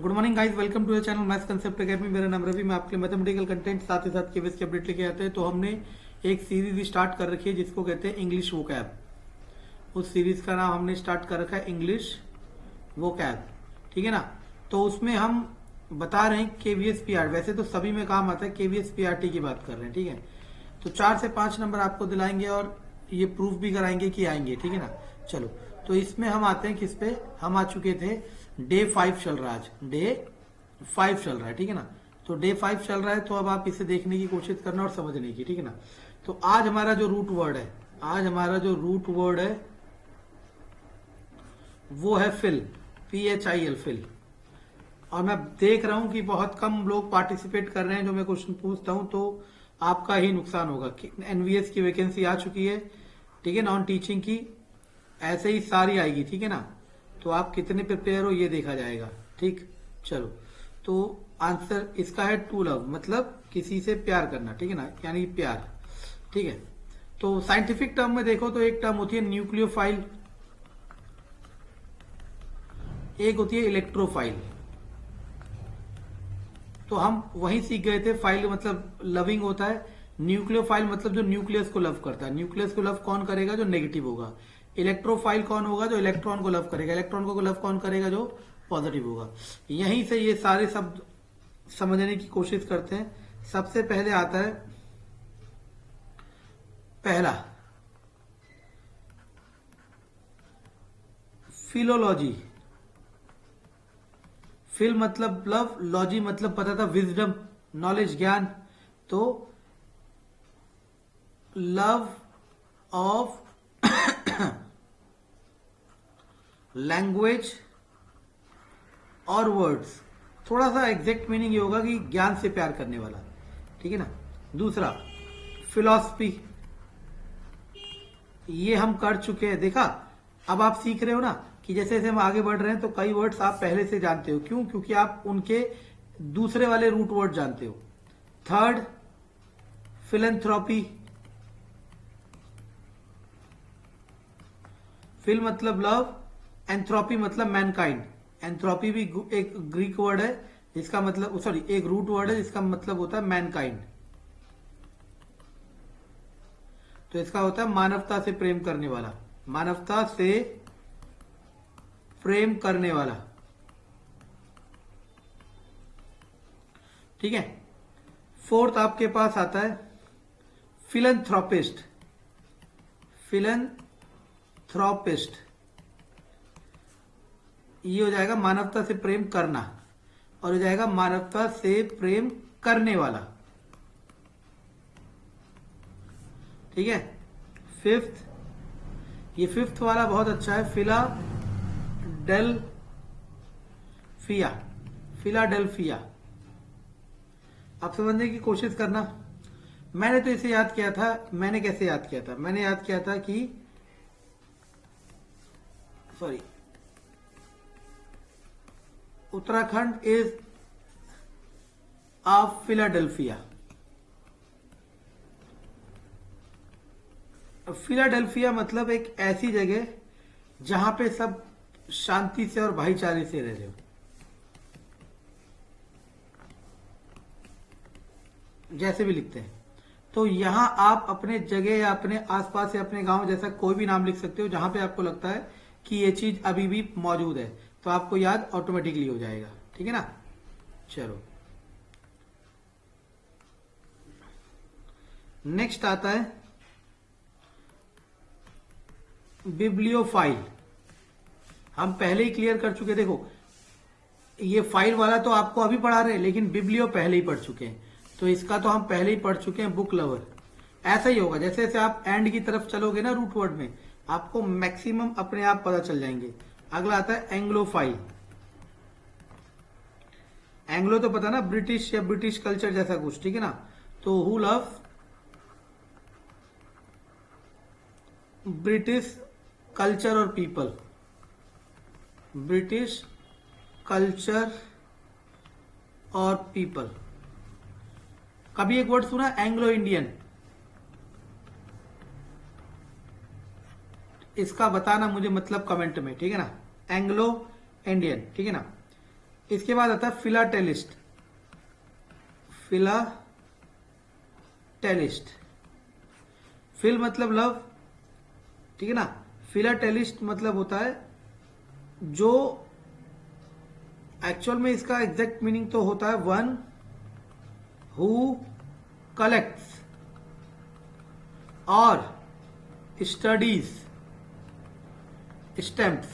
Good morning guys, welcome to the channel maths concept academy. मेरा नाम रवि। मैं आपके मैथमेटिकल कंटेंट साथ ही साथ केवीएस की अपडेट लेके आते हैं। तो हमने एक सीरीज स्टार्ट कर रखी है जिसको कहते हैं इंग्लिश वोकैब। उस सीरीज का नाम हमने स्टार्ट कर रखा है इंग्लिश वोकैब, ठीक है ना। तो उसमें हम बता रहे हैं केवीएस पीआर। वैसे तो सभी में काम आता है, केवीएस पीआरटी की बात कर रहे हैं, ठीक है। तो 4 से 5 नंबर आपको दिलाएंगे और ये प्रूफ भी कराएंगे कि आएंगे, ठीक है ना। चलो, तो इसमें हम आते हैं किस पे। हम आ चुके थे डे 5 चल रहा है, आज डे 5 चल रहा है, ठीक है ना। तो डे 5 चल रहा है, तो अब आप इसे देखने की कोशिश करना और समझने की, ठीक है ना। तो आज हमारा जो रूट वर्ड है, आज हमारा जो रूट वर्ड है वो है फिल, PHIL, फिल। और मैं देख रहा हूं कि बहुत कम लोग पार्टिसिपेट कर रहे हैं। जो मैं क्वेश्चन पूछता हूं तो आपका ही नुकसान होगा। एनवीएस की वैकेंसी आ चुकी है, ठीक है, नॉन टीचिंग की। ऐसे ही सारी आएगी, ठीक है ना। तो आप कितने प्रिपेयर हो ये देखा जाएगा, ठीक। चलो, तो आंसर इसका है टू लव, मतलब किसी से प्यार करना, ठीक है ना, यानी प्यार, ठीक है। तो साइंटिफिक टर्म में देखो तो एक टर्म होती है न्यूक्लियोफाइल, एक होती है इलेक्ट्रोफाइल। तो हम वही सीख गए थे। फाइल मतलब लविंग होता है, न्यूक्लियोफाइल मतलब जो न्यूक्लियस को लव करता है। न्यूक्लियस को लव कौन करेगा? जो नेगेटिव होगा। इलेक्ट्रोफाइल कौन होगा? जो इलेक्ट्रॉन को लव करेगा। इलेक्ट्रॉन को लव कौन करेगा? जो पॉजिटिव होगा। यहीं से ये सारे शब्द समझने की कोशिश करते हैं। सबसे पहले आता है पहला फिलोलॉजी। फिल मतलब लव, लॉजी मतलब पता था विजडम, नॉलेज, ज्ञान। तो लव ऑफ लैंग्वेज और वर्ड्स। थोड़ा सा एग्जैक्ट मीनिंग ये होगा कि ज्ञान से प्यार करने वाला, ठीक है ना। दूसरा फिलॉसफी, ये हम कर चुके हैं, देखा। अब आप सीख रहे हो ना कि जैसे जैसे हम आगे बढ़ रहे हैं तो कई वर्ड्स आप पहले से जानते हो। क्यों? क्योंकि आप उनके दूसरे वाले रूट वर्ड जानते हो। थर्ड फिलेंथ्रोपी, फिल मतलब लव, एंथ्रोपी मतलब मैनकाइंड। एंथ्रोपी भी एक ग्रीक वर्ड है जिसका मतलब, सॉरी, एक रूट वर्ड है जिसका मतलब होता है मैनकाइंड। तो इसका होता है मानवता से प्रेम करने वाला, मानवता से प्रेम करने वाला, ठीक है। फोर्थ आपके पास आता है फिलंथ्रोपिस्ट। फिलंथ्रोपिस्ट ये हो जाएगा मानवता से प्रेम करना, और हो जाएगा मानवता से प्रेम करने वाला, ठीक है। फिफ्थ, ये फिफ्थ वाला बहुत अच्छा है, फिलाडेल्फिया। फिलाडेल्फिया आप समझने की कोशिश करना। मैंने तो इसे याद किया था। मैंने कैसे याद किया था? मैंने याद किया था कि, sorry, Uttarakhand is of Philadelphia. Philadelphia मतलब एक ऐसी जगह जहां पे सब शांति से और भाईचारे से रह रहे हो। जैसे भी लिखते हैं, तो यहां आप अपने जगह या अपने आसपास या अपने गांव जैसा कोई भी नाम लिख सकते हो जहां पे आपको लगता है कि ये चीज अभी भी मौजूद है, तो आपको याद ऑटोमेटिकली हो जाएगा, ठीक है ना। चलो, नेक्स्ट आता है बिब्लियोफाइल। हम पहले ही क्लियर कर चुके। देखो, ये फाइल वाला तो आपको अभी पढ़ा रहे हैं, लेकिन बिब्लियो पहले ही पढ़ चुके हैं। तो इसका तो हम पहले ही पढ़ चुके हैं, बुक लवर। ऐसा ही होगा, जैसे जैसे आप एंड की तरफ चलोगे ना रूट वर्ड में, आपको मैक्सिमम अपने आप पता चल जाएंगे। अगला आता है एंग्लोफाइल। एंग्लो तो पता ना, ब्रिटिश या ब्रिटिश कल्चर जैसा कुछ, ठीक है ना। तो हु लव ब्रिटिश कल्चर और पीपल, ब्रिटिश कल्चर और पीपल। कभी एक वर्ड सुना एंग्लो इंडियन? इसका बताना मुझे मतलब कमेंट में, ठीक है ना। एंग्लो इंडियन, ठीक है ना। इसके बाद आता है फिलाटेलिस्ट। फिलाटेलिस्ट, फिल मतलब लव, ठीक है ना। फिलाटेलिस्ट मतलब होता है जो, एक्चुअल में इसका एग्जैक्ट मीनिंग तो होता है वन हु कलेक्ट्स और स्टडीज स्टैम्प्स,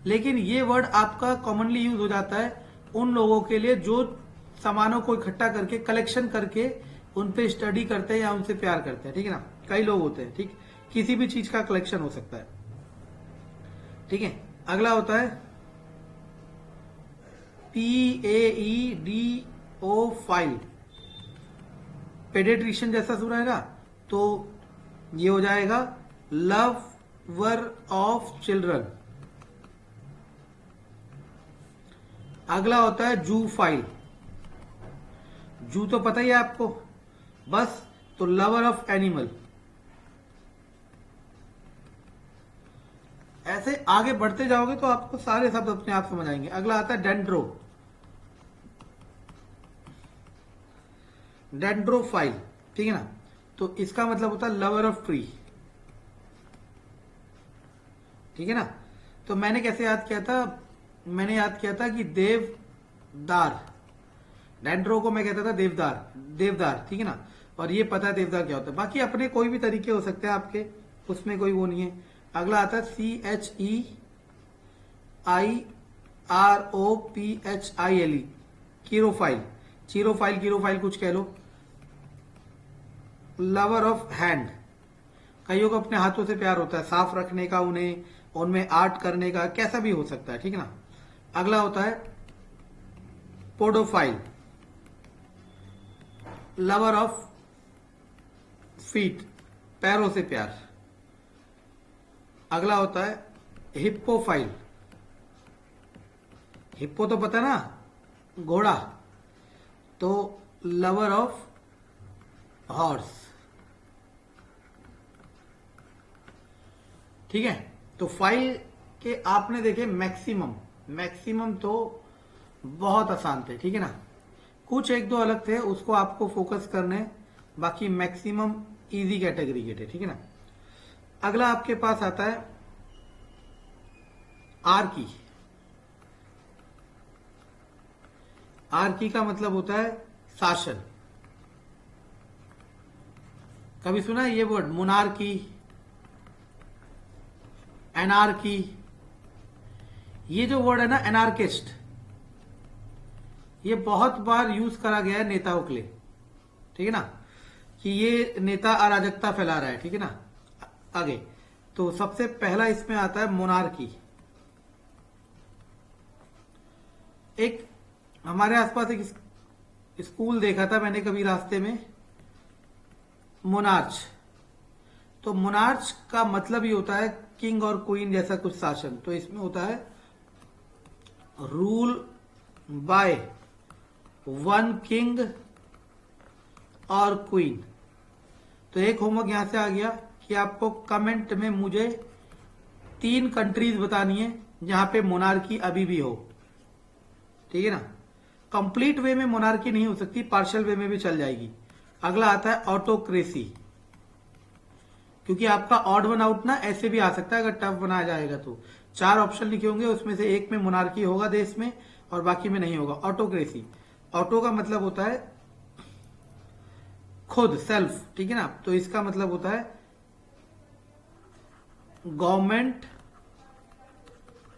लेकिन ये वर्ड आपका कॉमनली यूज हो जाता है उन लोगों के लिए जो सामानों को इकट्ठा करके कलेक्शन करके उन पे स्टडी करते हैं या उनसे प्यार करते हैं, ठीक है ना। कई लोग होते हैं, ठीक, किसी भी चीज का कलेक्शन हो सकता है, ठीक है। अगला होता है PAEDO फाइल, पेडिट्रिशियन जैसा सुना है ना, तो ये हो जाएगा लवर ऑफ चिल्ड्रन। अगला होता है जू फाइल, जू तो पता ही है आपको, बस, तो लवर ऑफ एनिमल। ऐसे आगे बढ़ते जाओगे तो आपको सारे शब्द अपने आप समझ आएंगे। अगला आता है डेंड्रो, डेंड्रोफाइल, ठीक है ना, तो इसका मतलब होता है लवर ऑफ ट्री, ठीक है ना। तो मैंने कैसे याद किया था, मैंने याद किया था कि देवदार, डेंड्रो को मैं कहता था देवदार, देवदार, ठीक है ना, और ये पता है देवदार क्या होता है। बाकी अपने कोई भी तरीके हो सकते हैं आपके, उसमें कोई वो नहीं है। अगला आता है CHEIROPHILE, कीरोफाइल, चीरोफाइल, कीरोफाइल कुछ कह लो। लवर ऑफ हैंड, कईयों को अपने हाथों से प्यार होता है, साफ रखने का, उन्हें उनमें आर्ट करने का, कैसा भी हो सकता है, ठीक है ना। अगला होता है पोडोफाइल, लवर ऑफ फीट, पैरों से प्यार। अगला होता है हिप्पोफाइल, हिप्पो तो पता ना, घोड़ा, तो लवर ऑफ हॉर्स, ठीक है। तो फाइल के आपने देखे मैक्सिमम, मैक्सिमम तो बहुत आसान थे, ठीक है ना। कुछ एक दो अलग थे, उसको आपको फोकस करने, बाकी मैक्सिमम इजी कैटेगरी के थे, ठीक है ना। अगला आपके पास आता है आर्की, आर्की का मतलब होता है शासन। कभी सुना है ये वर्ड, मोनार्की, एनार्की, ये जो वर्ड है ना एनार्किस्ट, ये बहुत बार यूज करा गया है नेताओं के लिए, ठीक है ना, कि ये नेता अराजकता फैला रहा है, ठीक है ना। आगे तो सबसे पहला इसमें आता है मोनार्की। एक हमारे आसपास एक स्कूल देखा था मैंने कभी रास्ते में, मोनार्च, तो मोनार्च का मतलब ही होता है किंग और क्वीन जैसा कुछ शासन। तो इसमें होता है रूल बाय वन किंग और क्वीन। तो एक होमवर्क यहां से आ गया कि आपको कमेंट में मुझे 3 कंट्रीज बतानी है जहां पे मोनार्की अभी भी हो, ठीक है ना। कंप्लीट वे में मोनार्की नहीं हो सकती, पार्शियल वे में भी चल जाएगी। अगला आता है ऑटोक्रेसी, क्योंकि आपका ऑड वन आउट ना ऐसे भी आ सकता है अगर टफ बनाया जाएगा तो। 4 ऑप्शन लिखे होंगे, उसमें से एक में मोनार्की होगा देश में और बाकी में नहीं होगा। ऑटोक्रेसी, ऑटो का मतलब होता है खुद, सेल्फ, ठीक है ना। तो इसका मतलब होता है government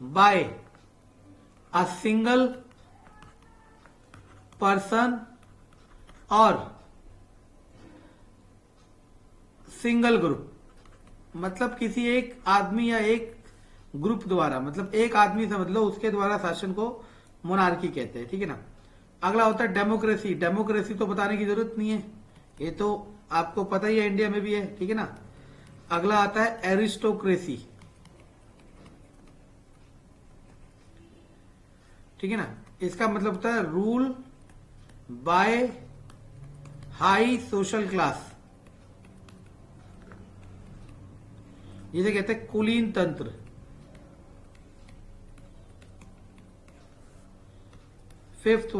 by a single person और सिंगल ग्रुप, मतलब किसी एक आदमी या एक ग्रुप द्वारा, मतलब एक आदमी समझ लो, उसके द्वारा शासन को मोनार्की कहते हैं, ठीक है ना। अगला होता है डेमोक्रेसी, डेमोक्रेसी तो बताने की जरूरत नहीं है, ये तो आपको पता ही है, इंडिया में भी है, ठीक है ना। अगला आता है एरिस्टोक्रेसी, ठीक है ना, इसका मतलब होता है rule by high social class, जिसे कहते हैं कुलीन तंत्र। फिफ्थ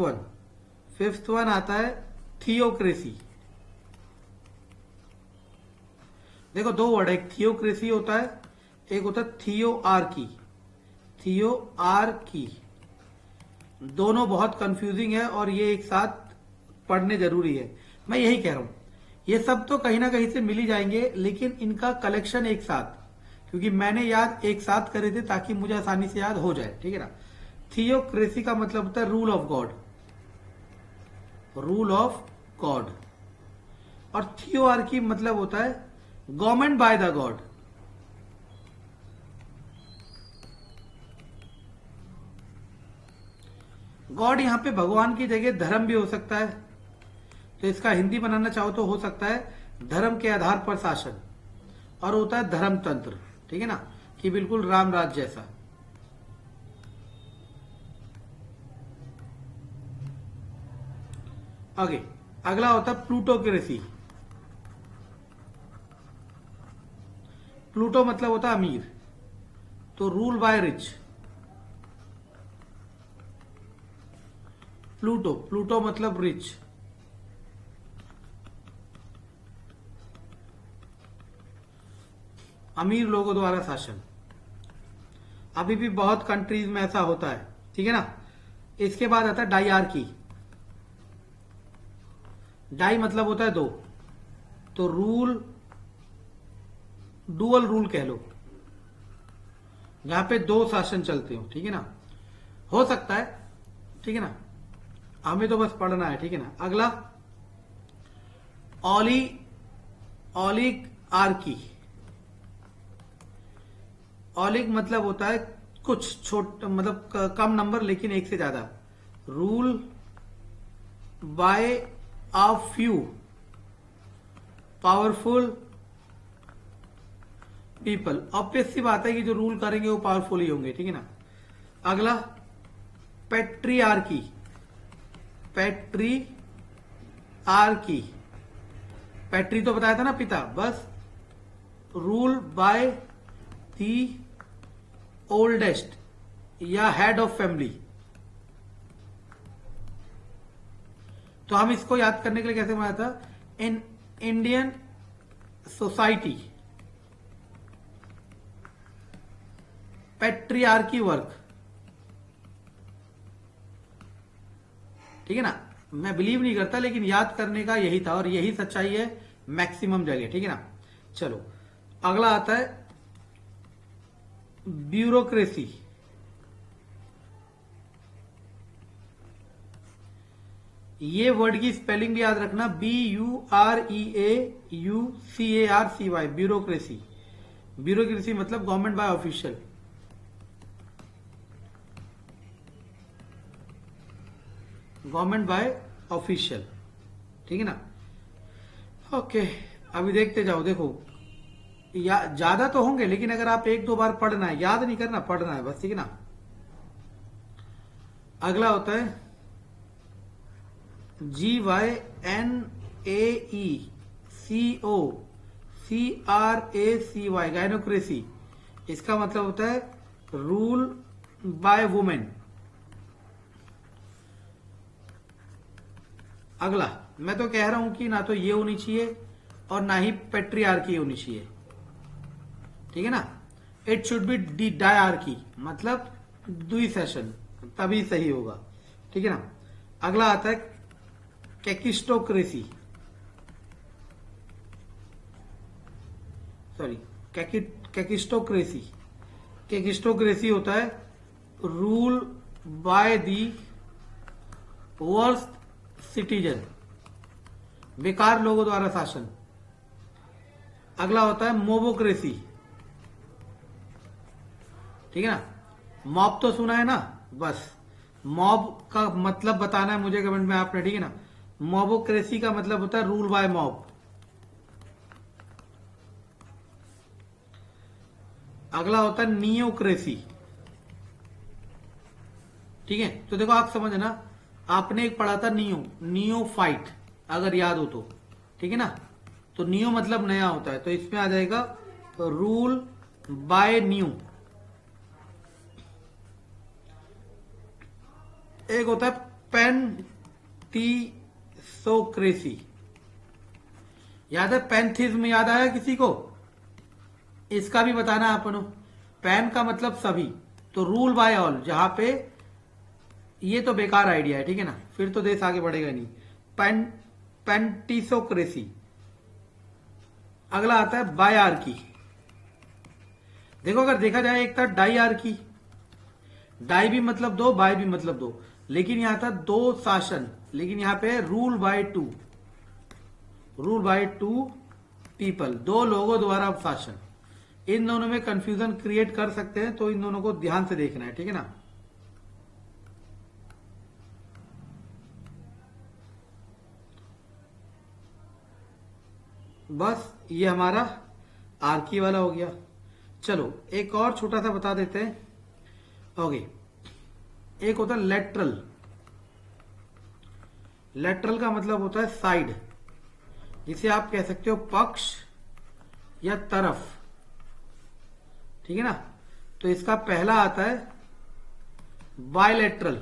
वन आता है थियोक्रेसी। देखो दो वर्ड है, एक थियोक्रेसी होता है, एक होता है थियोआर्की। थियोआर्की दोनों बहुत कंफ्यूजिंग है और ये एक साथ पढ़ने जरूरी है। मैं यही कह रहा हूं, ये सब तो कहीं ना कहीं से मिल ही जाएंगे, लेकिन इनका कलेक्शन एक साथ, क्योंकि मैंने याद एक साथ करे थे ताकि मुझे आसानी से याद हो जाए, ठीक है ना। थियोक्रेसी का मतलब होता है rule of God, rule of God. और थियोआर्की मतलब होता है government by the God. God यहां पे भगवान की जगह धर्म भी हो सकता है, तो इसका हिंदी बनाना चाहो तो हो सकता है धर्म के आधार पर शासन, और होता है धर्म तंत्र, ठीक है ना, कि बिल्कुल राम राज जैसा। आगे अगला होता है प्लूटोक्रेसी। प्लूटो मतलब होता है अमीर, तो रूल बाय रिच। प्लूटो मतलब रिच। अमीर लोगों द्वारा शासन। अभी भी बहुत कंट्रीज में ऐसा होता है, ठीक है ना। इसके बाद आता है डायआर्की। डाई मतलब होता है दो, तो रूल डुअल रूल कह लो, जहां पे दो शासन चलते हो, ठीक है ना, हो सकता है, ठीक है ना। हमें तो बस पढ़ना है, ठीक है ना। अगला ऑलिक आर्की। ऑलिक मतलब होता है कुछ छोटा, मतलब कम नंबर लेकिन एक से ज्यादा। Rule by a few powerful people. Obvious सी बात है कि जो रूल करेंगे वो पावरफुल ही होंगे, ठीक है ना। अगला पेट्रियार्की। पैट्री तो बताया था ना, पिता, बस रूल बाय दी ओल्डेस्ट या हेड ऑफ फैमिली। तो हम इसको याद करने के लिए कैसे बनाया था, in Indian society patriarchy work, ठीक है ना। मैं बिलीव नहीं करता, लेकिन याद करने का यही था और यही सच्चाई है मैक्सिमम जगह, ठीक है ना। चलो अगला आता है ब्यूरोक्रेसी। ये वर्ड की स्पेलिंग भी याद रखना, BUREAUCARCY, ब्यूरोक्रेसी। ब्यूरोक्रेसी मतलब government by official. Government by official, ठीक है ना। ओके, अभी देखते जाओ। देखो ज्यादा तो होंगे, लेकिन अगर आप एक दो बार पढ़ना है, याद नहीं करना, पढ़ना है बस, ठीक है ना। अगला होता है GYNAECOCRACY, गायनोक्रेसी। इसका मतलब होता है रूल बाय वुमेन। अगला मैं तो कह रहा हूं कि ना तो ये होनी चाहिए और ना ही पेट्रियार्की होनी चाहिए, ठीक है ना। It should be D dyarchy, मतलब दुई सेशन, तभी सही होगा, ठीक है ना। अगला आता है कैकिस्टोक्रेसी, सॉरी कैकिस्टोक्रेसी। कैकिस्टोक्रेसी होता है rule by the worst citizen, बेकार लोगों द्वारा शासन। अगला होता है मोबोक्रेसी, ठीक है ना। मॉब तो सुना है ना, बस मॉब का मतलब बताना है मुझे कमेंट में आपने, ठीक है ना। मोबोक्रेसी का मतलब होता है रूल बाय मॉब। अगला होता है नियोक्रेसी, ठीक है। तो देखो आप समझना, आपने एक पढ़ा था नियो फाइट, अगर याद हो तो, ठीक है ना। तो नियो मतलब नया होता है, तो इसमें आ जाएगा रूल बाय न्यू। एक होता है पैंथीसोक्रेसी। याद है पैंथिज्म, याद आया किसी को? इसका भी बताना अपन। पैन का मतलब सभी, तो रूल बाय ऑल, जहां पे ये तो बेकार आइडिया है, ठीक है ना, फिर तो देश आगे बढ़ेगा नहीं। पैंटिसोक्रेसी। अगला आता है बायआर्की। देखो अगर देखा जाए, एक था डाईआर्की, डाई भी मतलब दो, बाय भी मतलब दो, लेकिन यहां था दो शासन, लेकिन यहां पे rule by two, rule by two people, दो लोगों द्वारा शासन। इन दोनों में कंफ्यूजन क्रिएट कर सकते हैं, तो इन दोनों को ध्यान से देखना है, ठीक है ना। बस ये हमारा आर्की वाला हो गया। चलो एक और छोटा सा बता देते हैं। ओके, एक होता है लेटरल। लेटरल का मतलब होता है साइड, जिसे आप कह सकते हो पक्ष या तरफ, ठीक है ना। तो इसका पहला आता है बायलैटरल।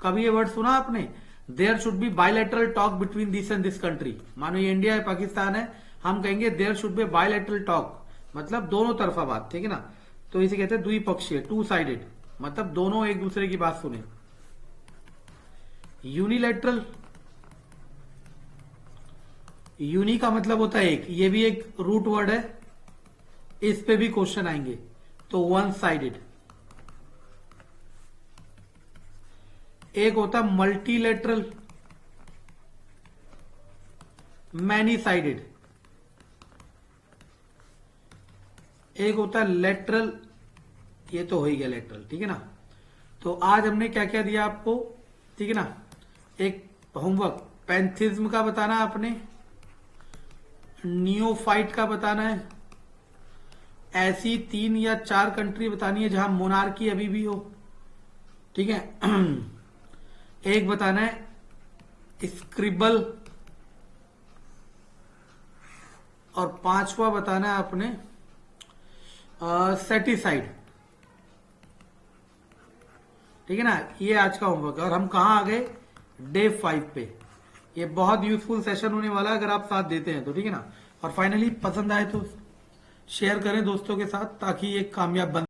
कभी ये वर्ड सुना आपने? There should be bilateral talk between this and this country. मानो ये इंडिया है, पाकिस्तान है, हम कहेंगे there should be bilateral talk, मतलब दोनों तरफा बात, ठीक है ना। तो इसे कहते हैं द्विपक्षीय, टू साइडेड, मतलब दोनों एक दूसरे की बात सुने। यूनिलैटरल, यूनि का मतलब होता है एक, ये भी एक रूट वर्ड है, इस पे भी क्वेश्चन आएंगे। तो वन साइडेड। एक होता है मल्टीलेटरल, मैनी साइडेड। एक होता है लेटरल, ये तो हो ही गया लेटरल, ठीक है ना। तो आज हमने क्या क्या दिया आपको, ठीक है ना। एक होमवर्क पैंथिज्म का बताना आपने, नियोफाइट का बताना है, ऐसी 3 या 4 कंट्री बतानी है जहां मोनार्की अभी भी हो, ठीक है। एक बताना है स्क्रिबल, और 5वां बताना है आपने सेटिसाइड, ठीक है ना। ये आज का होमवर्क है, और हम कहां आ गए? डे 5 पे। ये बहुत यूजफुल सेशन होने वाला है अगर आप साथ देते हैं तो, ठीक है ना। और फाइनली पसंद आए तो शेयर करें दोस्तों के साथ, ताकि ये कामयाब बन